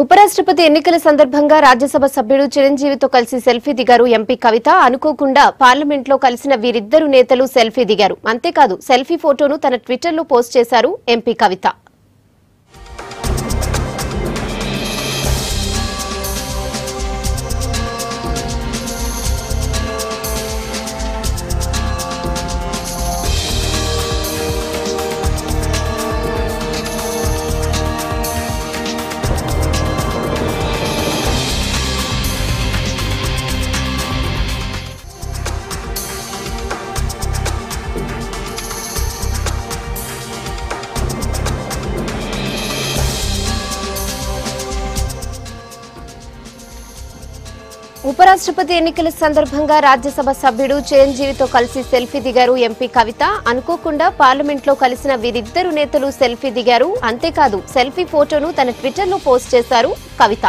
ఉపరాష్ట్రపతి ఎన్నికల సందర్భంగా రాజ్యసభ సభ్యుడు చిరంజీవితో కలిసి సెల్ఫీ దిగారు ఎంపీ కవిత. అనుకోకుండా పార్లమెంట్లో కలిసిన వీరిద్దరు నేతలు సెల్ఫీ దిగారు. అంతేకాదు సెల్ఫీ ఫోటోను తన ట్విట్టర్లో పోస్ట్ చేశారు ఎంపీ కవిత. ఉపరాష్ట్రపతి ఎన్నికల సందర్భంగా రాజ్యసభ సభ్యుడు చిరంజీవితో కలిసి సెల్ఫీ దిగారు ఎంపీ కవిత. అనుకోకుండా పార్లమెంట్లో కలిసిన వీరిద్దరు నేతలు సెల్ఫీ దిగారు. అంతేకాదు సెల్ఫీ ఫోటోను తన ట్విట్టర్లో పోస్ట్ చేశారు కవిత.